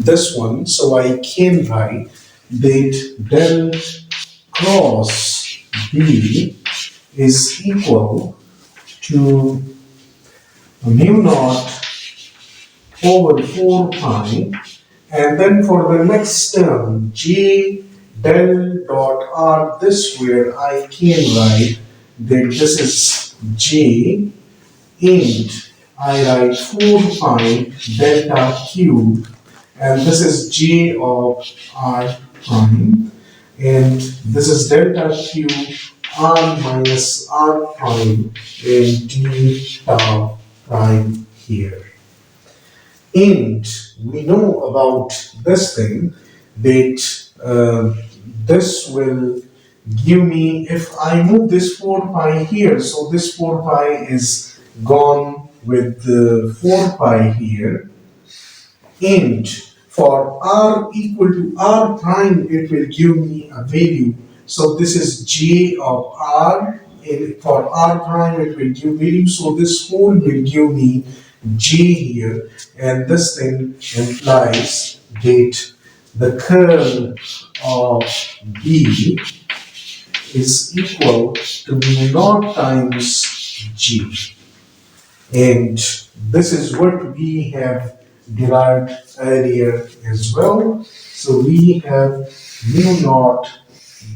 this one, so I can write that del cross B is equal to mu naught over 4 pi, and then for the next term, J del dot R, this where I can write that this is J int, I write 4 pi delta cube, and this is J of R prime, and this is delta cube R minus R prime and D tau prime here. And we know about this thing that this will give me, if I move this 4 pi here, so this 4 pi is gone with the 4 pi here, and for r equal to r prime, it will give me a value. So this is J of r, and for r prime, it will give value. So this whole will give me J here, and this thing implies that the curl of B is equal to mu naught times G. And this is what we have derived earlier as well. So we have mu naught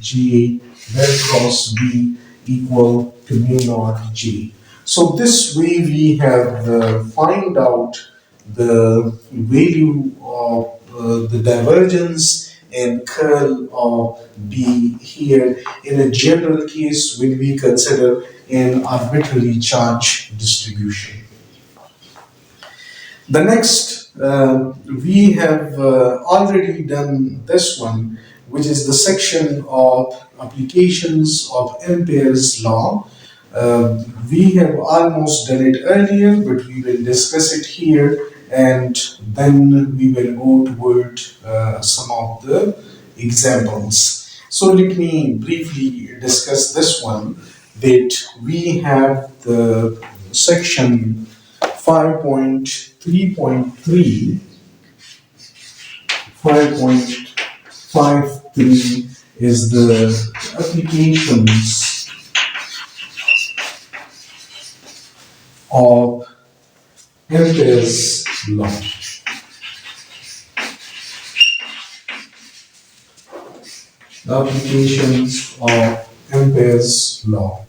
G del cross B equal to mu naught G. So this way we have find out the value of the divergence and curl of B here in a general case when we consider an arbitrary charge distribution. The next, we have already done this one, which is the section of applications of Ampere's law. We have almost done it earlier, but we will discuss it here, and then we will go toward some of the examples. So let me briefly discuss this one, that we have the section 5.3.3. 5.53 is the applications of Ampere's law. The applications of Ampere's law.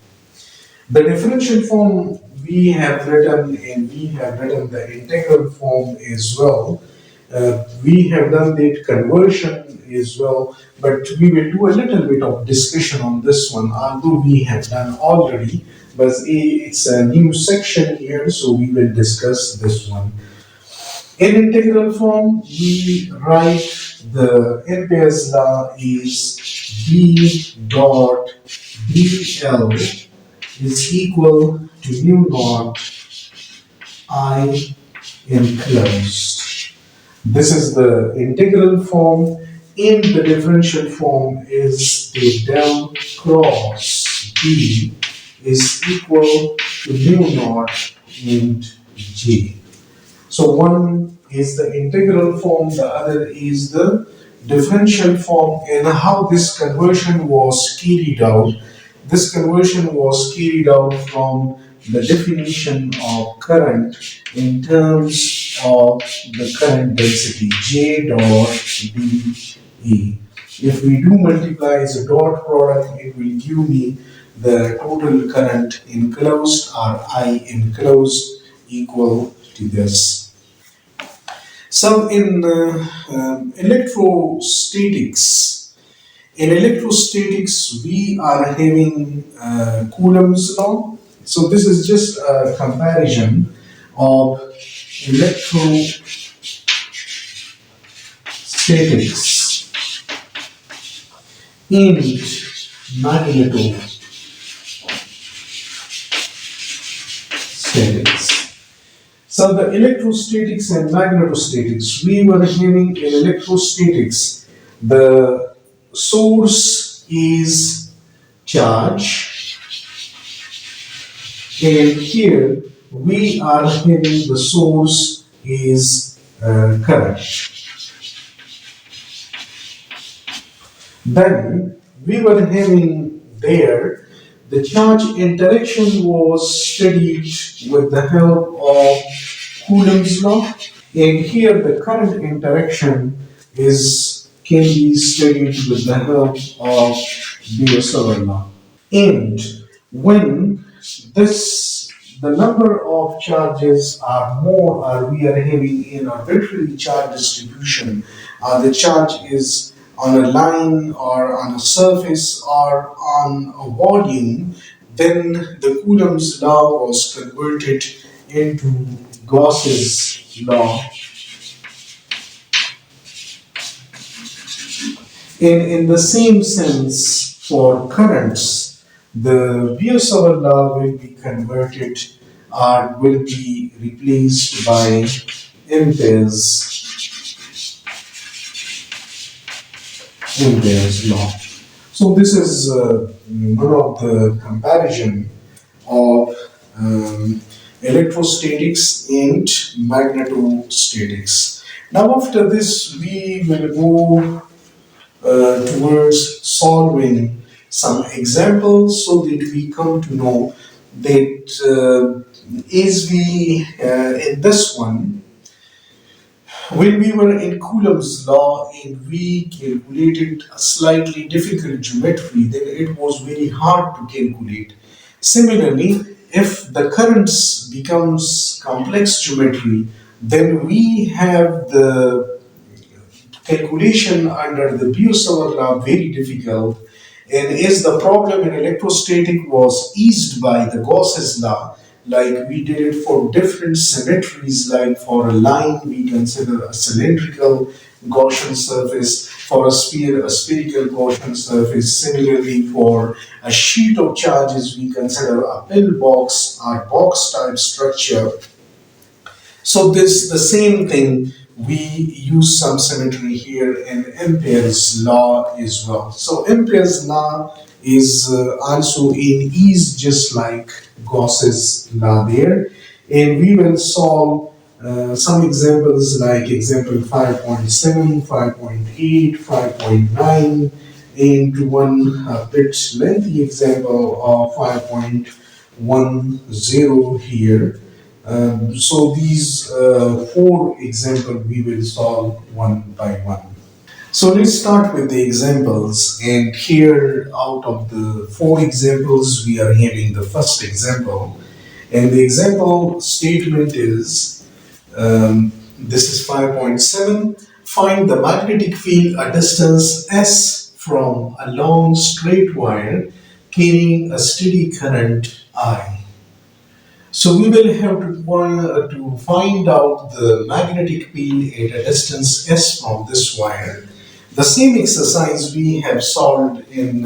The differential form we have written, and we have written the integral form as well. We have done the conversion as well, but we will do a little bit of discussion on this one, although we have done already, but it's a new section here, so we will discuss this one. In integral form, we write the Ampere's law is B dot dl is equal to mu naught I enclosed. This is the integral form. In the differential form is the del cross B is equal to mu naught and G. So one is the integral form, the other is the differential form, and how this conversion was carried out. This conversion was carried out from the definition of current in terms of the current density J dot dE. If we do multiply as a dot product, it will give me the total current enclosed, or I enclosed, equal to this. So in electrostatics, we are having Coulomb's law. So this is just a comparison of electrostatics and magnetostatics. So the electrostatics and magnetostatics, we were having in electrostatics, the source is charge, and here we are having the source is current. Then we were having there the charge interaction was studied with the help of Coulomb's law. And here the current interaction is can be studied with the help of Biot law. And when this the number of charges are more or we are having an arbitrary charge distribution, the charge is on a line or on a surface or on a volume, then the Coulomb's law was converted into Gauss's law. In the same sense, for currents, the Biot law will be converted or will be replaced by Ampere's law. So this is one of the comparison of electrostatics and magnetostatics. Now after this, we will go towards solving some examples so that we come to know that is we in this one when we were in Coulomb's law and we calculated a slightly difficult geometry, then it was very hard to calculate. Similarly, if the currents becomes complex geometry, then we have the calculation under the Biot law very difficult. And as the problem in electrostatic was eased by the Gauss's law, like we did it for different symmetries, like for a line we consider a cylindrical Gaussian surface, for a sphere a spherical Gaussian surface. Similarly, for a sheet of charges we consider a pillbox or box type structure. So this the same thing. We use some symmetry here in Ampere's law as well. So Ampere's law is also in ease just like Gauss's law there. And we will solve some examples like example 5.7, 5.8, 5.9, and one bit lengthy example of 5.10 here. So these four examples we will solve one by one. So let's start with the examples, and here out of the four examples we are having the first example, and the example statement is this is 5.7. Find the magnetic field at distance s from a long straight wire carrying a steady current I. So we will have to find out the magnetic field at a distance s from this wire. The same exercise we have solved in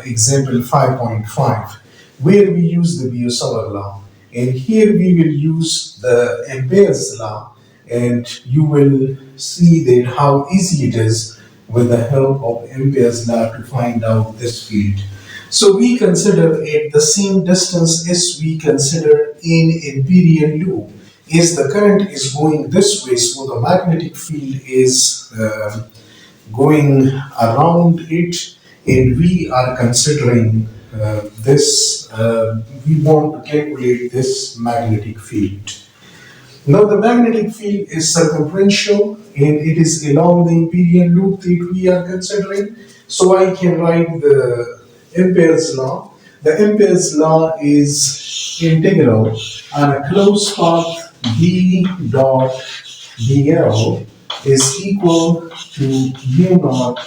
example 5.5, where we use the Biot law. And here we will use the Ampere's law, and you will see that how easy it is with the help of Ampere's law to find out this field. So we consider at the same distance as we consider in imperial loop. As the current is going this way, so the magnetic field is going around it, and we are considering we want to calculate this magnetic field. Now the magnetic field is circumferential and it is along the imperial loop that we are considering. So I can write the Ampere's law. The Ampere's law is integral on a closed path B dot dl is equal to mu naught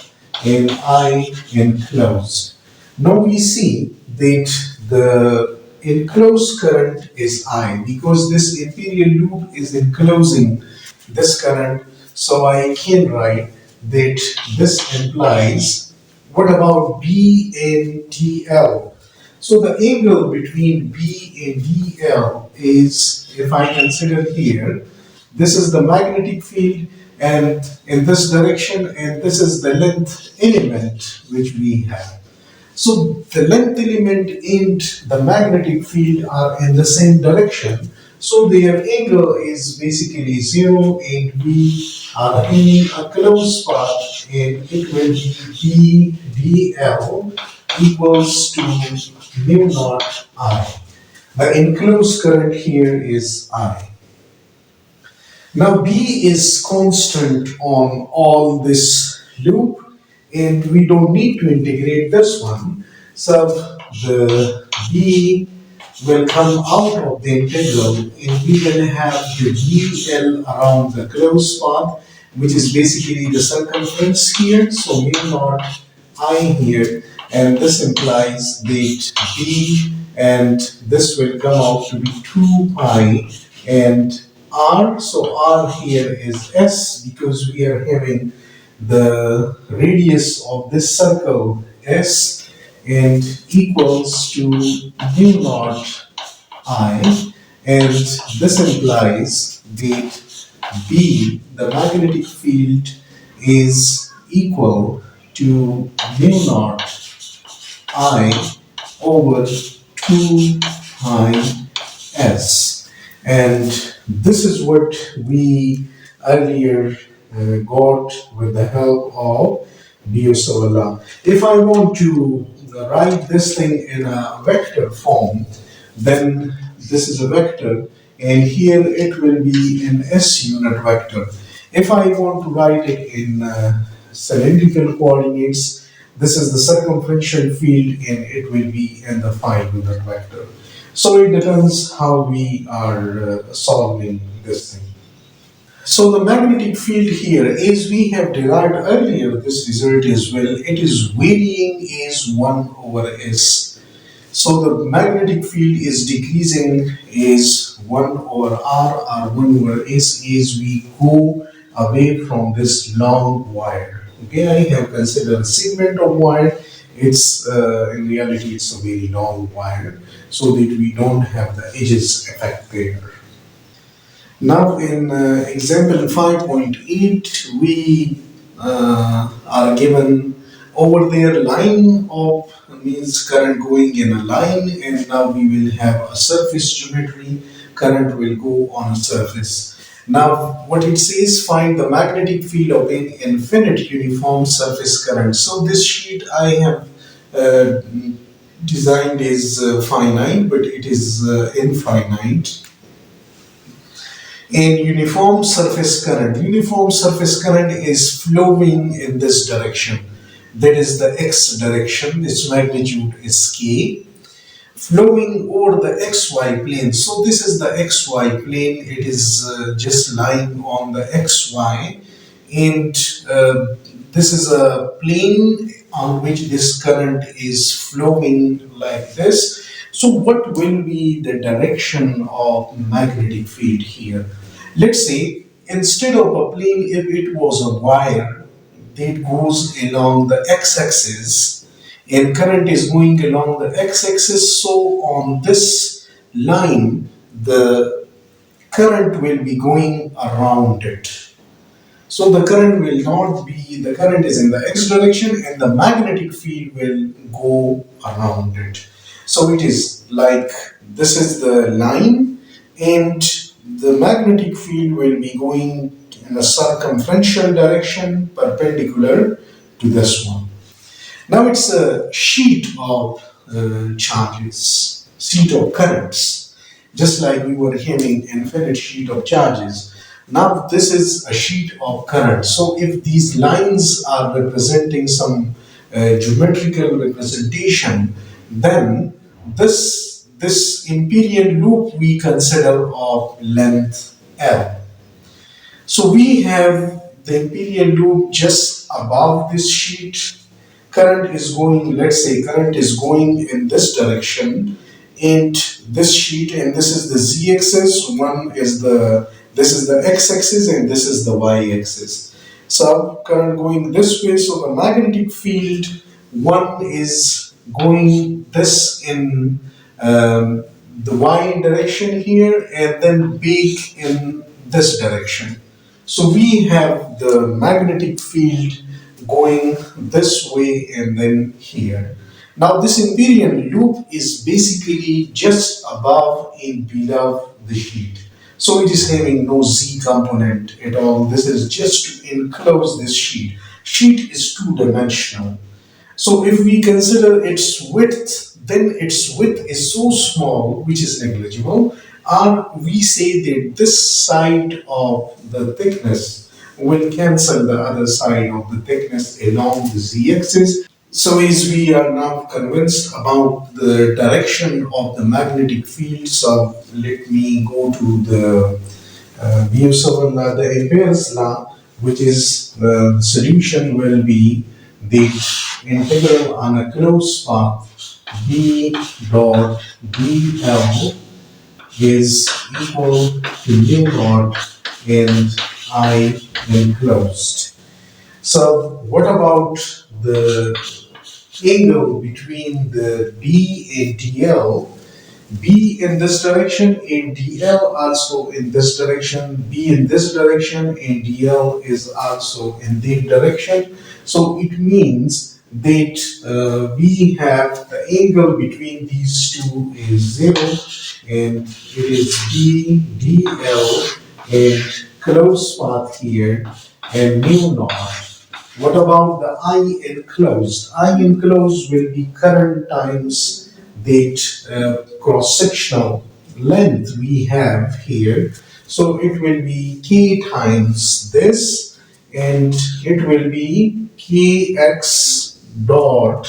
and I enclosed. Now we see that the enclosed current is I because this imperial loop is enclosing this current. So I can write that this implies what about B and DL? So the angle between B and DL is, if I consider here, this is the magnetic field and in this direction, and this is the length element which we have. So the length element and the magnetic field are in the same direction. So their angle is basically 0 and we are in a closed path and it will be B VL equals to mu naught I. The enclosed current here is I. Now B is constant on all this loop, and we don't need to integrate this one. So the B will come out of the integral, and we will have the VL around the closed path, which is basically the circumference here. So mu naught I here, and this implies that B, and this will come out to be 2 pi and R. So R here is S because we are having the radius of this circle S, and equals to mu naught I, and this implies that B, the magnetic field, is equal to mu naught I over 2 pi S. And this is what we earlier got with the help of Biot-Savart. If I want to write this thing in a vector form, then this is a vector, and here it will be an S unit vector. If I want to write it in cylindrical coordinates, this is the circumferential field, and it will be in the phi unit vector. So it depends how we are solving this thing. So the magnetic field here, as we have derived earlier this result as well, it is varying as 1 over S. So the magnetic field is decreasing as 1 over R or 1 over S as we go away from this long wire. Okay, I have considered a segment of wire. It's in reality it's a very long wire, so that we don't have the edges effect there. Now in example 5.8, we are given over there line of means current going in a line, and now we will have a surface geometry. Current will go on a surface. Now what it says, find the magnetic field of an infinite uniform surface current. So this sheet I have designed is finite, but it is infinite. In uniform surface current, uniform surface current is flowing in this direction. That is the x direction. Its magnitude is k. Flowing over the xy plane. So this is the xy plane. It is just lying on the xy, and this is a plane on which this current is flowing like this. So what will be the direction of magnetic field here? Let's say instead of a plane, if it was a wire that goes along the x-axis, and current is going along the x-axis, so on this line the current will be going around it. So the current will not be, the current is in the x direction, and the magnetic field will go around it. So it is like this is the line, and the magnetic field will be going in a circumferential direction perpendicular to this one. Now it's a sheet of charges, sheet of currents, just like we were having infinite sheet of charges. Now this is a sheet of current. So if these lines are representing some geometrical representation, then this imperial loop we consider of length L. So we have the imperial loop just above this sheet. Current is going, let's say current is going in this direction, and this sheet, and this is the z-axis, this is the x-axis, and this is the y-axis. So current going this way, so the magnetic field, one is going this in the y direction here, and then big in this direction. So we have the magnetic field going this way and then here. Now this imperial loop is basically just above and below the sheet. So it is having no z component at all. This is just to enclose this sheet. Sheet is two-dimensional. So if we consider its width, then its width is so small, which is negligible, or we say that this side of the thickness will cancel the other side of the thickness along the z-axis. So as we are now convinced about the direction of the magnetic field, so let me go to the Biot law, the Ampere's law, which is the solution will be the integral on a closed path B dot dl is equal to mu naught and I enclosed. So what about the angle between the B and dl? B in this direction and dl also in this direction, B in this direction and dl is also in that direction. So it means that we have the angle between these two is 0 and it is B dl and close path here and mu naught. What about the I enclosed? I enclosed will be current times that cross-sectional length we have here. So it will be K times this and it will be Kx dot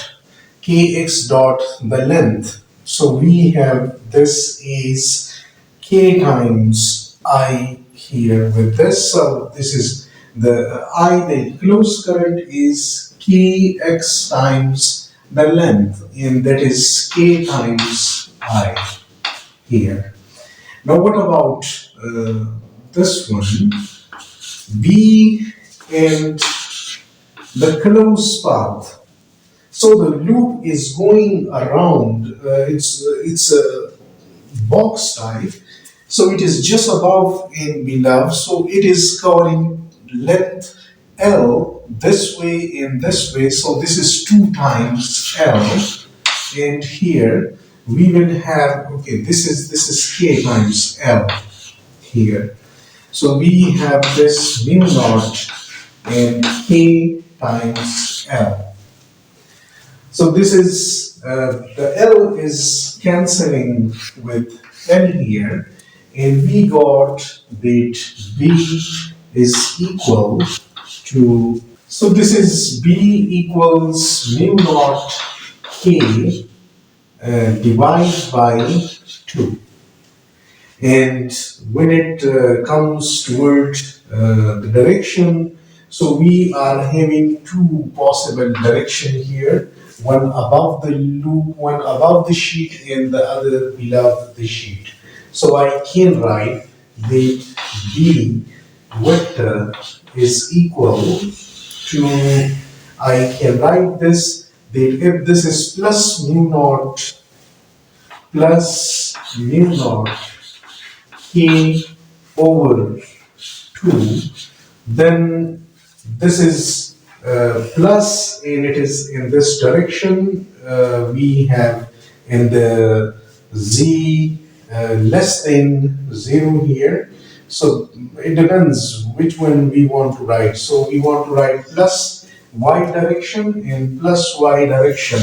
the length. So we have this is K times I here with this. So this is the the enclosed current is Kx times the length, and that is K times I here. Now, what about this one? B and the closed path. So the loop is going around. It's a box type. So it is just above and below. So it is covering length L this way and this way. So this is 2 times L. And here we will have, okay, this is K times L here. So we have this mu naught and K times L. So this is, the L is cancelling with L here, and we got that B is equal to, so this is B equals mu naught K divided by 2. And when it comes toward the direction, so we are having two possible direction here, one above the loop, one above the sheet and the other below the sheet. So I can write that B vector is equal to, I can write this, that if this is plus mu naught K over 2, then this is plus and it is in this direction. We have in the z less than 0 here. So it depends which one we want to write. So we want to write plus y direction and plus y direction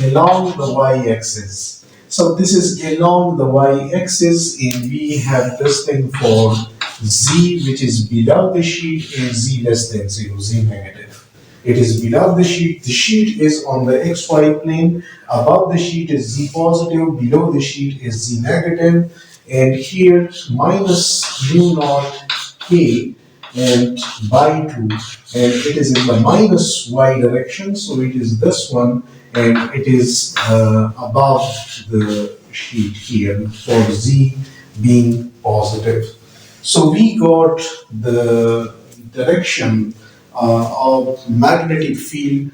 along the y-axis. So this is along the y-axis, and we have this thing for z, which is below the sheet, and z less than 0, z negative. It is below the sheet. The sheet is on the xy plane. Above the sheet is z positive. Below the sheet is z negative. And here minus mu naught k and by 2, and it is in the minus y direction, so it is this one, and it is above the sheet here for z being positive. So we got the direction of magnetic field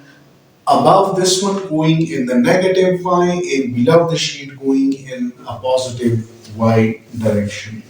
above this one going in the negative y and below the sheet going in a positive y direction.